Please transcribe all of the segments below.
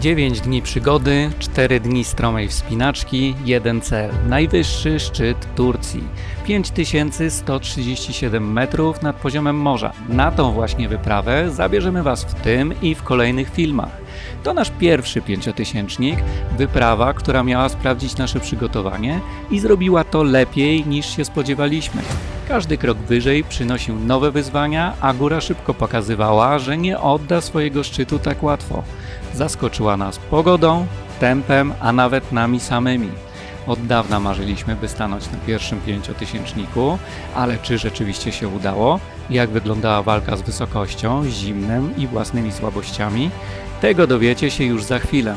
9 dni przygody, 4 dni stromej wspinaczki, jeden cel. Najwyższy szczyt Turcji. 5137 metrów nad poziomem morza. Na tą właśnie wyprawę zabierzemy Was w tym i w kolejnych filmach. To nasz pierwszy pięciotysięcznik, wyprawa, która miała sprawdzić nasze przygotowanie i zrobiła to lepiej niż się spodziewaliśmy. Każdy krok wyżej przynosił nowe wyzwania, a góra szybko pokazywała, że nie odda swojego szczytu tak łatwo. Zaskoczyła nas pogodą, tempem, a nawet nami samymi. Od dawna marzyliśmy, by stanąć na pierwszym pięciotysięczniku, ale czy rzeczywiście się udało? Jak wyglądała walka z wysokością, zimnem i własnymi słabościami? Tego dowiecie się już za chwilę.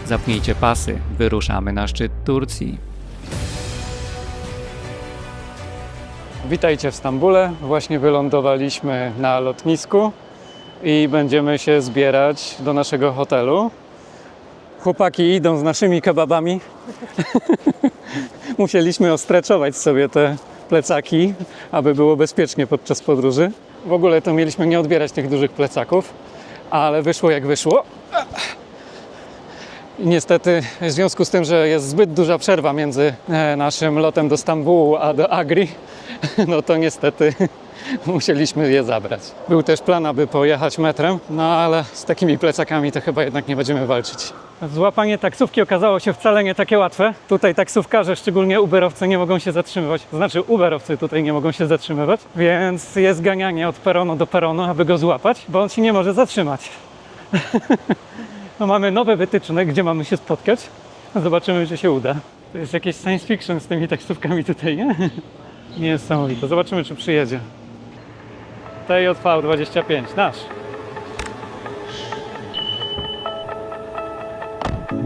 Zapnijcie pasy, wyruszamy na szczyt Turcji. Witajcie w Stambule. Właśnie wylądowaliśmy na lotnisku i będziemy się zbierać do naszego hotelu. Chłopaki idą z naszymi kebabami. Musieliśmy ostreczować sobie te plecaki, aby było bezpiecznie podczas podróży. W ogóle to mieliśmy nie odbierać tych dużych plecaków, ale wyszło jak wyszło. I niestety w związku z tym, że jest zbyt duża przerwa między naszym lotem do Stambułu a do Agri, no to niestety musieliśmy je zabrać. Był też plan, aby pojechać metrem, no ale z takimi plecakami to chyba jednak nie będziemy walczyć. Złapanie taksówki okazało się wcale nie takie łatwe. Tutaj taksówkarze, szczególnie Uberowcy, nie mogą się zatrzymywać. Znaczy Uberowcy tutaj nie mogą się zatrzymywać, więc jest ganianie od peronu do peronu, aby go złapać, bo on się nie może zatrzymać. No, mamy nowe wytyczne, gdzie mamy się spotkać. Zobaczymy, czy się uda. To jest jakieś science fiction z tymi taksówkami tutaj, nie? Niesamowite. Zobaczymy, czy przyjedzie. TJV25, nasz.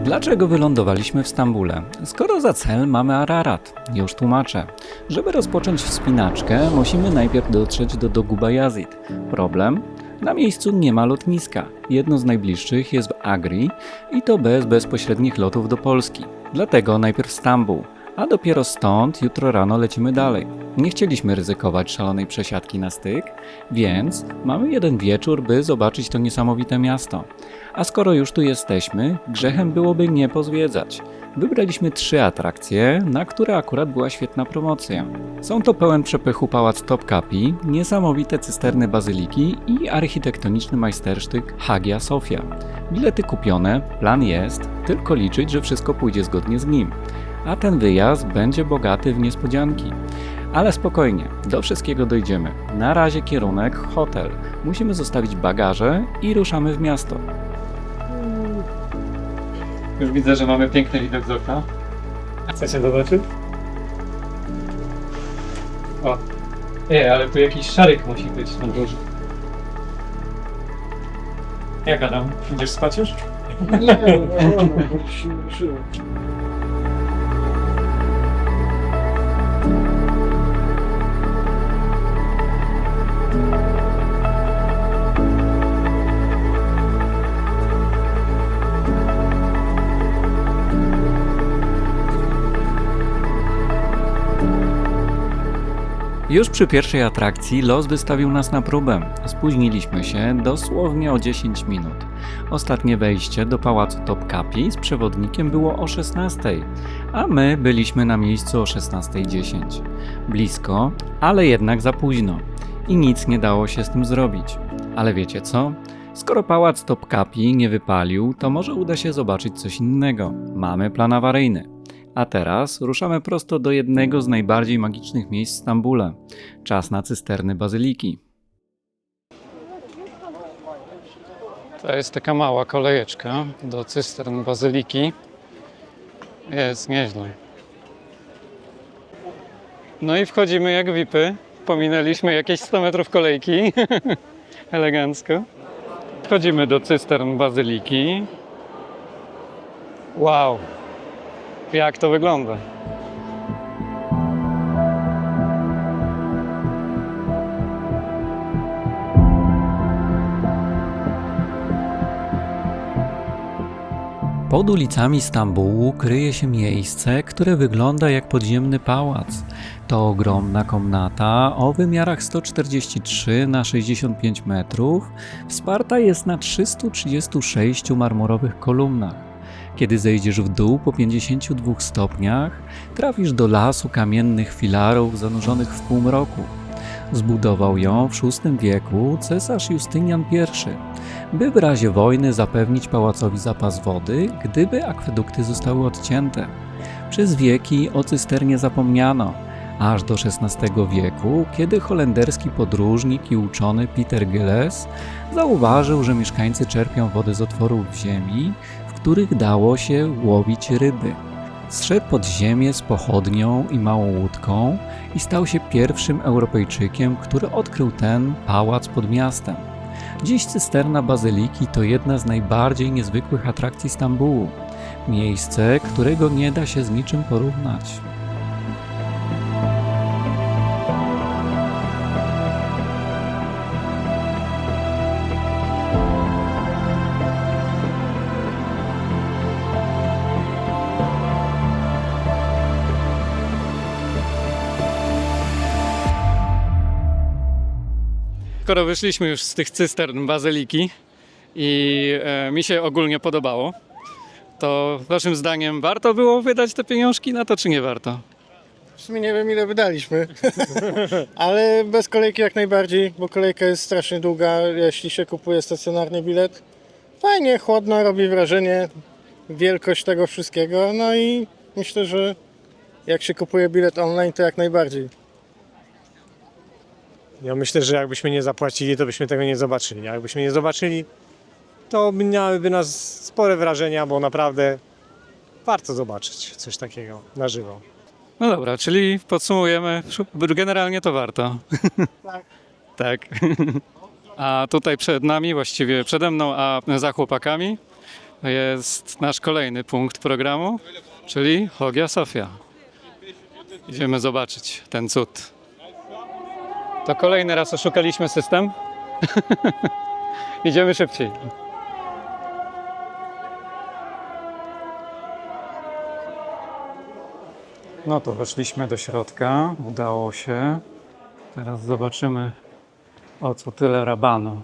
Dlaczego wylądowaliśmy w Stambule? Skoro za cel mamy Ararat, już tłumaczę. Żeby rozpocząć wspinaczkę, musimy najpierw dotrzeć do Dokubayazid. Problem? Na miejscu nie ma lotniska. Jedno z najbliższych jest w Agri i to bez bezpośrednich lotów do Polski. Dlatego najpierw Stambuł, a dopiero stąd jutro rano lecimy dalej. Nie chcieliśmy ryzykować szalonej przesiadki na styk, więc mamy jeden wieczór, by zobaczyć to niesamowite miasto. A skoro już tu jesteśmy, grzechem byłoby nie pozwiedzać. Wybraliśmy 3 atrakcje, na które akurat była świetna promocja. Są to pełen przepychu pałac Topkapi, niesamowite cysterny bazyliki i architektoniczny majstersztyk Hagia Sofia. Bilety kupione, plan jest, tylko liczyć, że wszystko pójdzie zgodnie z nim. A ten wyjazd będzie bogaty w niespodzianki. Ale spokojnie, do wszystkiego dojdziemy. Na razie kierunek hotel. Musimy zostawić bagaże i ruszamy w miasto. Już widzę, że mamy piękny widok z okna. Chcecie zobaczyć? O! Ale tu jakiś szaryk musi być na górze. Jak Adam? Idziesz spać już? Nie. Już przy pierwszej atrakcji los wystawił nas na próbę. Spóźniliśmy się dosłownie o 10 minut. Ostatnie wejście do pałacu Topkapi z przewodnikiem było o 16:00, a my byliśmy na miejscu o 16:10. Blisko, ale jednak za późno. I nic nie dało się z tym zrobić. Ale wiecie co? Skoro pałac Topkapi nie wypalił, to może uda się zobaczyć coś innego. Mamy plan awaryjny. A teraz ruszamy prosto do jednego z najbardziej magicznych miejsc w Stambule. Czas na cysterny bazyliki. To jest taka mała kolejeczka do cystern bazyliki. Jest nieźle. No i wchodzimy jak VIP-y. Pominęliśmy jakieś 100 metrów kolejki. Elegancko. Wchodzimy do cystern bazyliki. Wow! Jak to wygląda? Pod ulicami Stambułu kryje się miejsce, które wygląda jak podziemny pałac. To ogromna komnata o wymiarach 143 na 65 metrów, wsparta jest na 336 marmurowych kolumnach. Kiedy zejdziesz w dół po 52 stopniach, trafisz do lasu kamiennych filarów zanurzonych w półmroku. Zbudował ją w VI wieku cesarz Justynian I, by w razie wojny zapewnić pałacowi zapas wody, gdyby akwedukty zostały odcięte. Przez wieki o cysternie zapomniano, aż do XVI wieku, kiedy holenderski podróżnik i uczony Pieter Gilles zauważył, że mieszkańcy czerpią wodę z otworów w ziemi, w których dało się łowić ryby. Zszedł pod ziemię z pochodnią i małą łódką i stał się pierwszym Europejczykiem, który odkrył ten pałac pod miastem. Dziś cysterna bazyliki to jedna z najbardziej niezwykłych atrakcji Stambułu. Miejsce, którego nie da się z niczym porównać. Skoro wyszliśmy już z tych cystern bazyliki i mi się ogólnie podobało, to waszym zdaniem warto było wydać te pieniążki na to, czy nie warto? W sumie nie wiem ile wydaliśmy, ale bez kolejki jak najbardziej, bo kolejka jest strasznie długa, jeśli się kupuje stacjonarny bilet. Fajnie, chłodno, robi wrażenie, wielkość tego wszystkiego, no i myślę, że jak się kupuje bilet online, to jak najbardziej. Ja myślę, że jakbyśmy nie zapłacili, to byśmy tego nie zobaczyli. A jakbyśmy nie zobaczyli, to miałyby nas spore wrażenia, bo naprawdę warto zobaczyć coś takiego na żywo. No dobra, czyli podsumujemy, generalnie to warto. Tak. Tak. A tutaj przed nami, właściwie przede mną, a za chłopakami jest nasz kolejny punkt programu, czyli Hagia Sophia. Idziemy zobaczyć ten cud. To kolejny raz oszukaliśmy system. Idziemy szybciej. No to weszliśmy do środka, udało się. Teraz zobaczymy, o co tyle rabanu.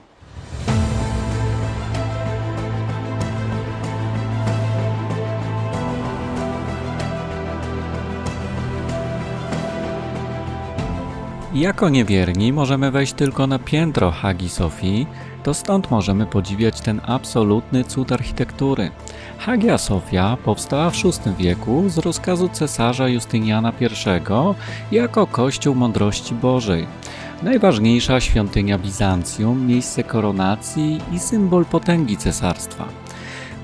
Jako niewierni możemy wejść tylko na piętro Hagii Sofii, to stąd możemy podziwiać ten absolutny cud architektury. Hagia Sofia powstała w VI wieku z rozkazu cesarza Justyniana I jako kościół mądrości Bożej. Najważniejsza świątynia Bizancjum, miejsce koronacji i symbol potęgi cesarstwa.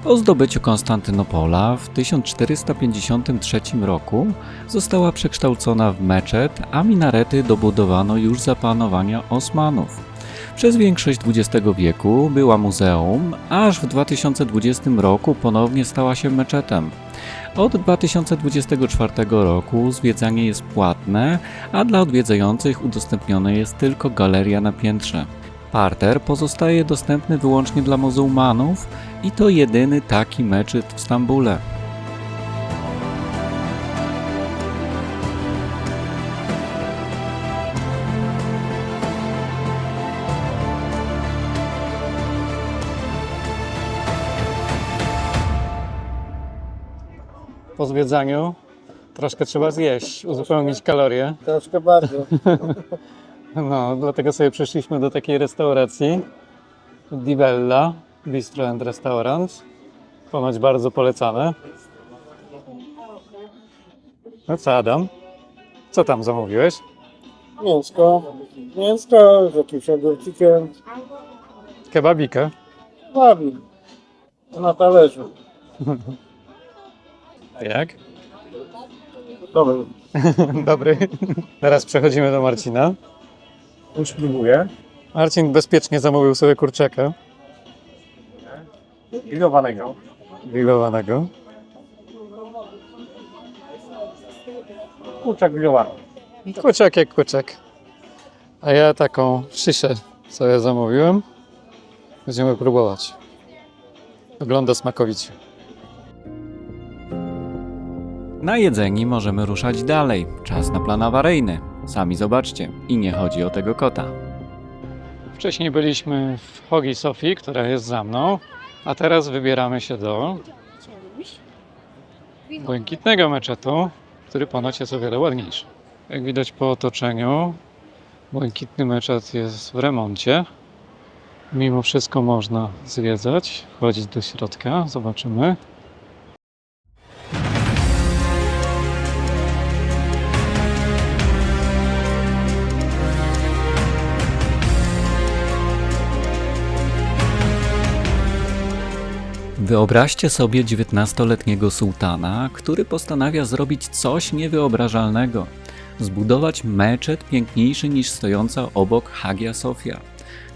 Po zdobyciu Konstantynopola w 1453 roku została przekształcona w meczet, a minarety dobudowano już za panowania Osmanów. Przez większość XX wieku była muzeum, aż w 2020 roku ponownie stała się meczetem. Od 2024 roku zwiedzanie jest płatne, a dla odwiedzających udostępniona jest tylko galeria na piętrze. Parter pozostaje dostępny wyłącznie dla muzułmanów i to jedyny taki meczet w Stambule. Po zwiedzaniu troszkę trzeba zjeść, uzupełnić kalorie. Troszkę bardzo. No, dlatego sobie przyszliśmy do takiej restauracji Di Bella Bistro and Restaurant. Ponoć bardzo polecane. No co, Adam? Co tam zamówiłeś? Mięsko z jakimś ogórcikiem, Kebabikę. bawi, na talerzu. Jak? Dobry. Dobry. Teraz przechodzimy do Marcina. Już próbuję. Marcin bezpiecznie zamówił sobie kurczaka Grillowanego. grillowanego. Kurczak grillowany. Kurczak jak kurczak. A ja taką szyszę sobie zamówiłem. Będziemy próbować. Wygląda smakowicie. Najedzeni możemy ruszać dalej. Czas na plan awaryjny. Sami zobaczcie. I nie chodzi o tego kota. Wcześniej byliśmy w Hogii Sofii, która jest za mną, a teraz wybieramy się do błękitnego meczetu, który ponoć jest o wiele ładniejszy. Jak widać po otoczeniu, błękitny meczet jest w remoncie. Mimo wszystko można zwiedzać, wchodzić do środka, zobaczymy. Wyobraźcie sobie 19-letniego sułtana, który postanawia zrobić coś niewyobrażalnego. Zbudować meczet piękniejszy niż stojąca obok Hagia Sofia.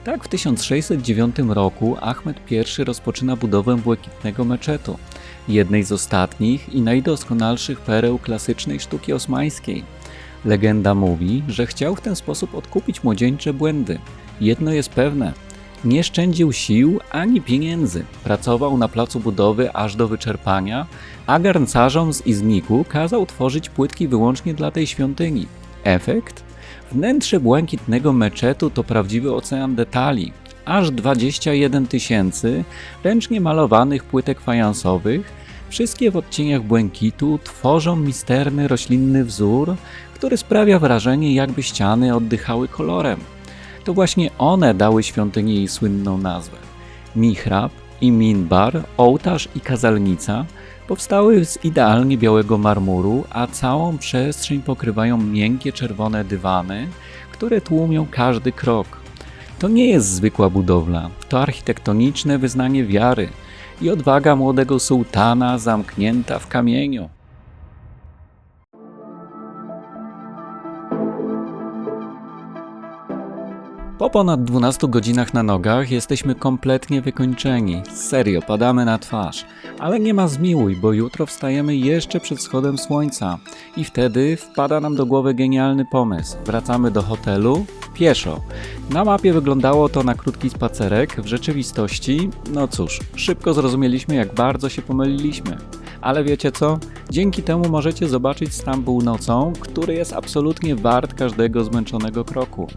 Tak w 1609 roku Ahmed I rozpoczyna budowę błękitnego meczetu, jednej z ostatnich i najdoskonalszych pereł klasycznej sztuki osmańskiej. Legenda mówi, że chciał w ten sposób odkupić młodzieńcze błędy. Jedno jest pewne: nie szczędził sił ani pieniędzy. Pracował na placu budowy aż do wyczerpania, a garncarzom z Izniku kazał tworzyć płytki wyłącznie dla tej świątyni. Efekt? Wnętrze błękitnego meczetu to prawdziwy ocean detali. Aż 21 000 ręcznie malowanych płytek fajansowych, wszystkie w odcieniach błękitu, tworzą misterny roślinny wzór, który sprawia wrażenie, jakby ściany oddychały kolorem. To właśnie one dały świątyni jej słynną nazwę. Mihrab i minbar, ołtarz i kazalnica powstały z idealnie białego marmuru, a całą przestrzeń pokrywają miękkie czerwone dywany, które tłumią każdy krok. To nie jest zwykła budowla, to architektoniczne wyznanie wiary i odwaga młodego sułtana zamknięta w kamieniu. Po ponad 12 godzinach na nogach jesteśmy kompletnie wykończeni. Serio, padamy na twarz. Ale nie ma zmiłuj, bo jutro wstajemy jeszcze przed wschodem słońca. I wtedy wpada nam do głowy genialny pomysł. Wracamy do hotelu pieszo. Na mapie wyglądało to na krótki spacerek, w rzeczywistości, no cóż, szybko zrozumieliśmy, jak bardzo się pomyliliśmy. Ale wiecie co? Dzięki temu możecie zobaczyć Stambuł nocą, który jest absolutnie wart każdego zmęczonego kroku.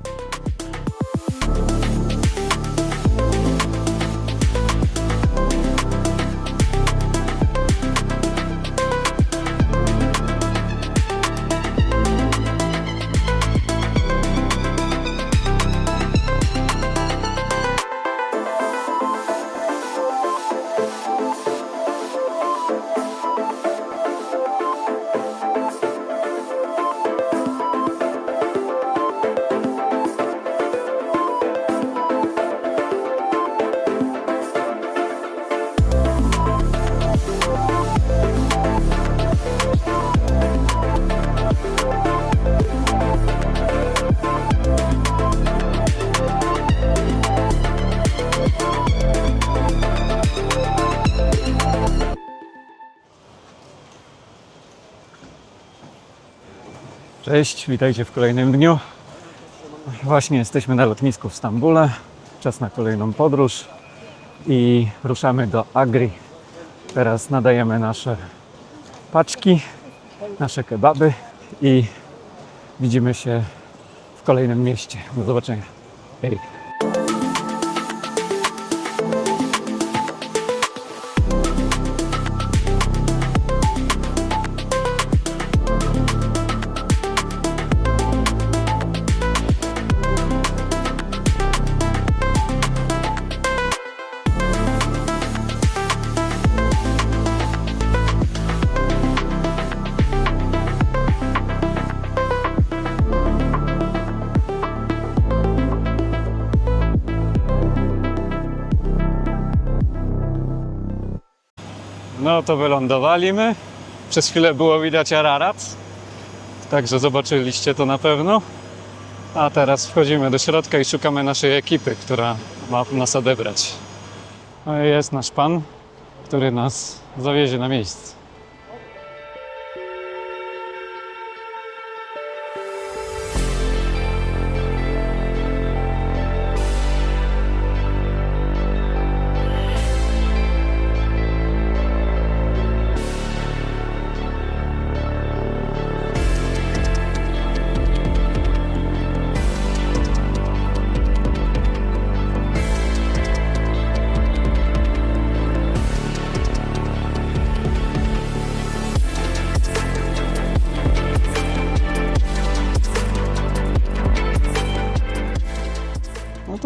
Cześć, witajcie w kolejnym dniu. Właśnie jesteśmy na lotnisku w Stambule. Czas na kolejną podróż i ruszamy do Agri. Teraz nadajemy nasze paczki, nasze kebaby i widzimy się w kolejnym mieście. Do zobaczenia. Hej. No to wylądowaliśmy. Przez chwilę było widać Ararat. Także zobaczyliście to na pewno. A teraz wchodzimy do środka i szukamy naszej ekipy, która ma nas odebrać. No i jest nasz pan, który nas zawiezie na miejsce.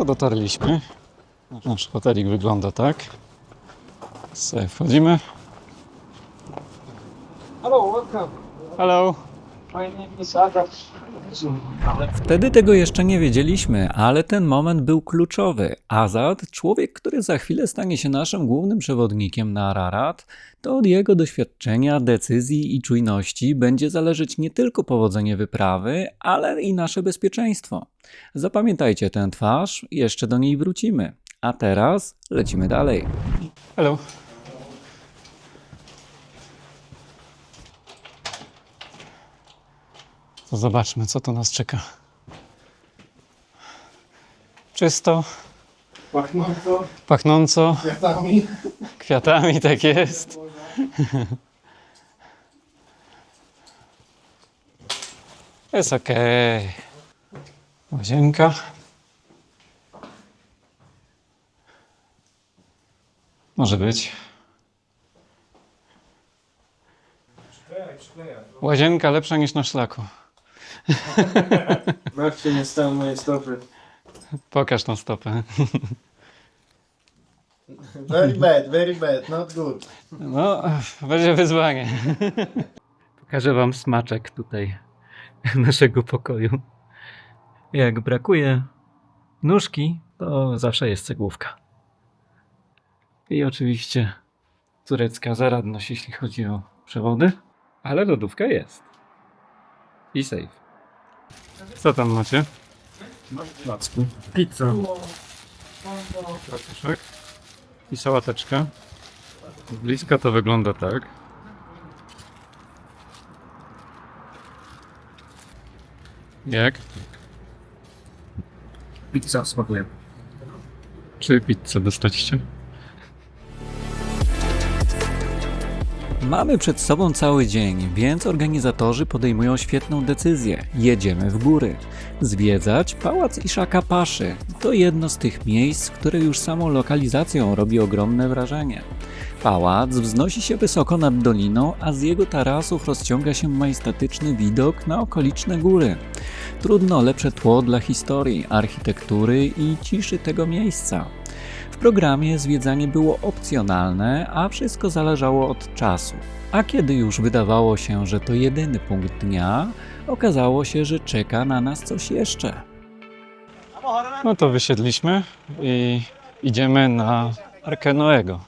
dotarliśmy. Nasz hotelik wygląda tak. Sobie wchodzimy. Hello, welcome. Hello. My name is Adam. Wtedy tego jeszcze nie wiedzieliśmy, ale ten moment był kluczowy. Azad, człowiek, który za chwilę stanie się naszym głównym przewodnikiem na Ararat, to od jego doświadczenia, decyzji i czujności będzie zależeć nie tylko powodzenie wyprawy, ale i nasze bezpieczeństwo. Zapamiętajcie tę twarz, jeszcze do niej wrócimy. A teraz lecimy dalej. Hello. To zobaczmy, co tu nas czeka. Czysto, Pachnąco, pachnąco, kwiatami. kwiatami, tak jest. Jest okej. Łazienka. Może być. Łazienka lepsza niż na szlaku. Martwie nie stały moje stopy. Pokaż tą stopę. Very bad, not good. No, będzie wyzwanie. Pokażę wam smaczek tutaj naszego pokoju. Jak brakuje nóżki, to zawsze jest cegłówka. I oczywiście turecka zaradność, jeśli chodzi o przewody, ale lodówka jest. I safe. Co tam macie? Placki. Pizza. Placuszek. I sałateczka. Z bliska to wygląda tak. Jak? Pizza smakuje. Czy pizzę dostaliście? Mamy przed sobą cały dzień, więc organizatorzy podejmują świetną decyzję. Jedziemy w góry. Zwiedzać Pałac Ishaka Paszy. To jedno z tych miejsc, które już samą lokalizacją robi ogromne wrażenie. Pałac wznosi się wysoko nad doliną, a z jego tarasów rozciąga się majestatyczny widok na okoliczne góry. Trudno lepsze tło dla historii, architektury i ciszy tego miejsca. W programie zwiedzanie było opcjonalne, a wszystko zależało od czasu. A kiedy już wydawało się, że to jedyny punkt dnia, okazało się, że czeka na nas coś jeszcze. No to wysiedliśmy i idziemy na Arkę Noego.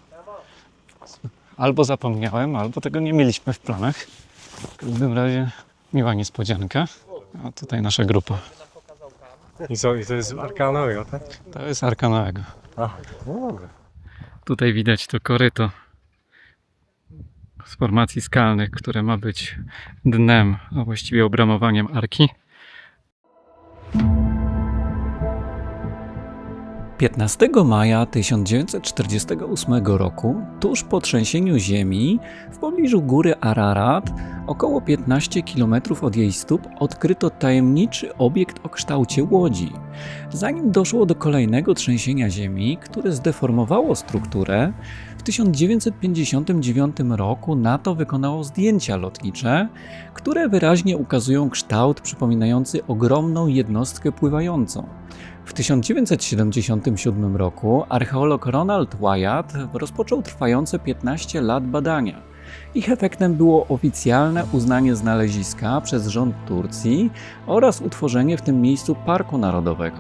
Albo zapomniałem, albo tego nie mieliśmy w planach. W każdym razie miła niespodzianka. A tutaj nasza grupa. I co, i to jest Arka Noego, tak? To jest Arka Noego. No dobra. Tutaj widać to koryto z formacji skalnych, które ma być dnem, a właściwie obramowaniem arki. 15 maja 1948 roku, tuż po trzęsieniu ziemi, w pobliżu góry Ararat, około 15 km od jej stóp, odkryto tajemniczy obiekt o kształcie łodzi. Zanim doszło do kolejnego trzęsienia ziemi, które zdeformowało strukturę, w 1959 roku NATO wykonało zdjęcia lotnicze, które wyraźnie ukazują kształt przypominający ogromną jednostkę pływającą. W 1977 roku archeolog Ronald Wyatt rozpoczął trwające 15 lat badania. Ich efektem było oficjalne uznanie znaleziska przez rząd Turcji oraz utworzenie w tym miejscu parku narodowego.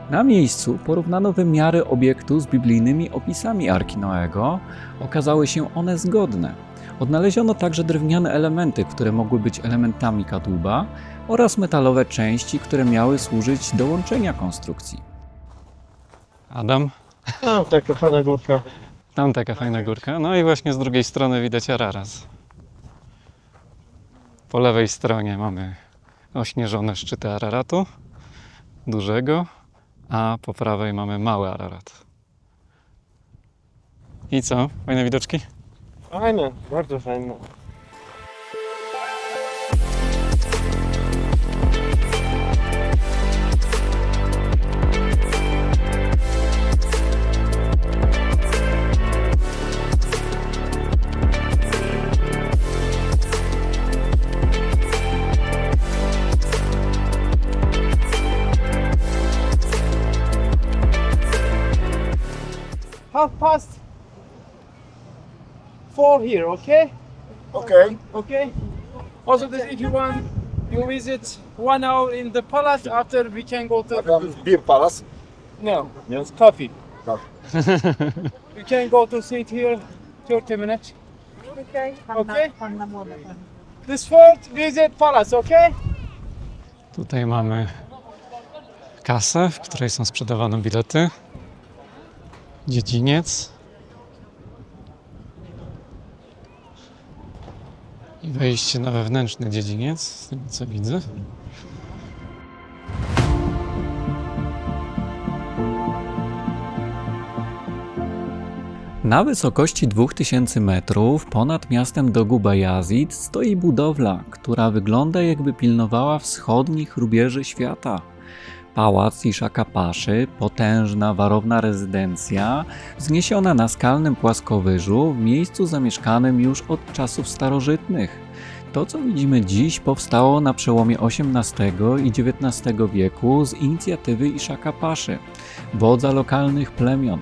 Na miejscu porównano wymiary obiektu z biblijnymi opisami Arki Noego. Okazały się one zgodne. Odnaleziono także drewniane elementy, które mogły być elementami kadłuba, oraz metalowe części, które miały służyć do łączenia konstrukcji. Adam, No, taka fajna górka. tam taka fajna górka. No i właśnie z drugiej strony widać Ararat. Po lewej stronie mamy ośnieżone szczyty Araratu, dużego, a po prawej mamy mały Ararat. I co? Fajne widoczki? Fajne, bardzo fajne. 4 here, okay? Okej. Okay. Also, if you want, you visit 1 hour in the palace. After we can go to Beer Palace. no, it's coffee. Coffee. You can go to sit here 30 minutes. Okay. Okay. Panna młoda. This fourth visit palace, okay? Tutaj mamy kasę, w której są sprzedawane bilety. Dziedziniec. I wejście na wewnętrzny dziedziniec, z tego co widzę. Na wysokości 2000 metrów ponad miastem Dogu Bayazid stoi budowla, która wygląda jakby pilnowała wschodnich rubieży świata. Pałac Ishaka Paszy, potężna warowna rezydencja, wzniesiona na skalnym płaskowyżu w miejscu zamieszkanym już od czasów starożytnych. To, co widzimy dziś, powstało na przełomie XVIII i XIX wieku z inicjatywy Ishaka Paszy, wodza lokalnych plemion.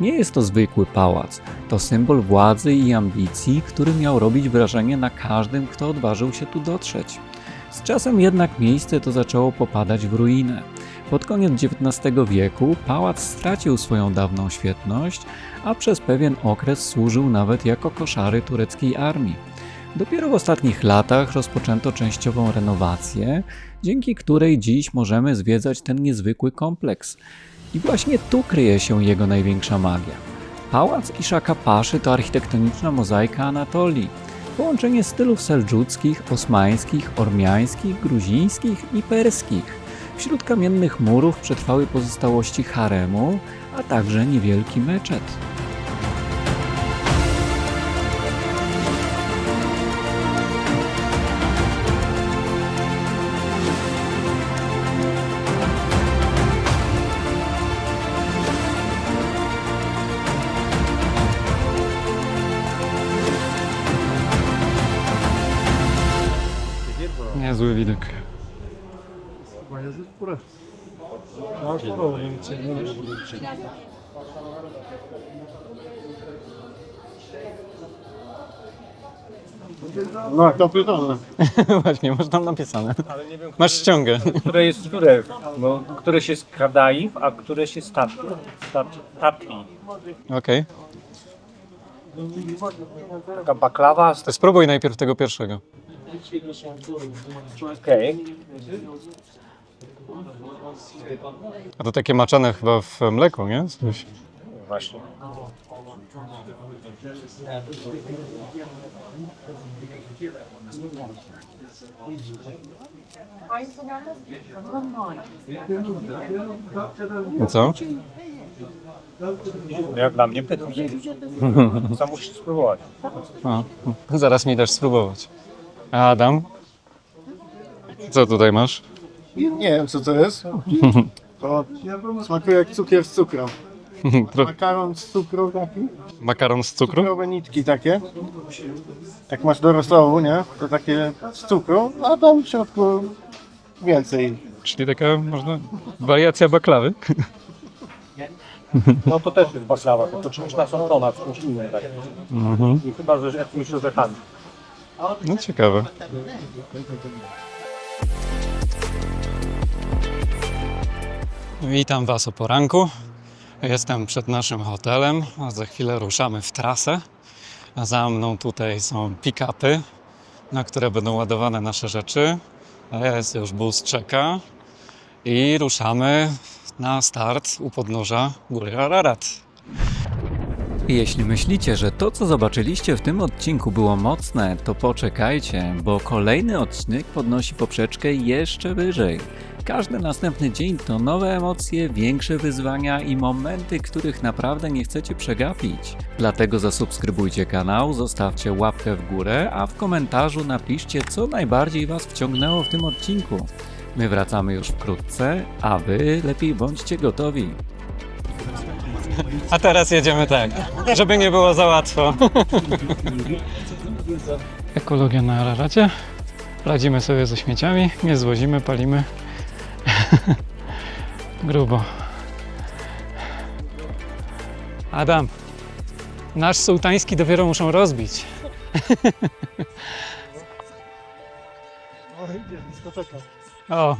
Nie jest to zwykły pałac, to symbol władzy i ambicji, który miał robić wrażenie na każdym, kto odważył się tu dotrzeć. Z czasem jednak miejsce to zaczęło popadać w ruinę. Pod koniec XIX wieku pałac stracił swoją dawną świetność, a przez pewien okres służył nawet jako koszary tureckiej armii. Dopiero w ostatnich latach rozpoczęto częściową renowację, dzięki której dziś możemy zwiedzać ten niezwykły kompleks. I właśnie tu kryje się jego największa magia. Pałac Ishaka Paszy to architektoniczna mozaika Anatolii. Połączenie stylów seldżuckich, osmańskich, ormiańskich, gruzińskich i perskich. Wśród kamiennych murów przetrwały pozostałości haremu, a także niewielki meczet. Niezły widok. No, to pytane. Właśnie, masz tam napisane. Masz ściągę. Które jest które? Bo któreś jest Kadaif, a któreś jest Tatli. Okej. Taka baklawa. To spróbuj najpierw tego pierwszego. Okej. A to takie maczane chyba w mleku, nie? Coś. Właśnie. No co? Jak dla mnie pytam. Sam musisz spróbować. A, zaraz mi dasz spróbować. A Adam? Co tutaj masz? Nie wiem co to jest. To smakuje jak cukier z cukrą. Makaron z cukrą taki. Makaron z cukru? Cukrowe nitki takie. Jak masz do rosołu, nie? To takie z cukrą, a tam w środku więcej. Czyli taka, można, wariacja baklawy. No to też jest baklawa, to czymś na sątona, czymś innym. Tak. I chyba, że jakimiś orzechami. No ciekawe. Witam Was o poranku. Jestem przed naszym hotelem, a za chwilę ruszamy w trasę. A za mną tutaj są pick-upy, na które będą ładowane nasze rzeczy. Jest już bus czeka i ruszamy na start u podnóża góry Ararat. Jeśli myślicie, że to co zobaczyliście w tym odcinku było mocne, to poczekajcie, bo kolejny odcinek podnosi poprzeczkę jeszcze wyżej. Każdy następny dzień to nowe emocje, większe wyzwania i momenty, których naprawdę nie chcecie przegapić. Dlatego zasubskrybujcie kanał, zostawcie łapkę w górę, a w komentarzu napiszcie, co najbardziej Was wciągnęło w tym odcinku. My wracamy już wkrótce, a Wy lepiej bądźcie gotowi. A teraz jedziemy tak, żeby nie było za łatwo. Ekologia na Araracie. Radzimy sobie ze śmieciami, nie zwozimy, palimy. Grubo. Adam, Nasz sułtański dopiero muszą rozbić. O, idzie dyskoteka. O,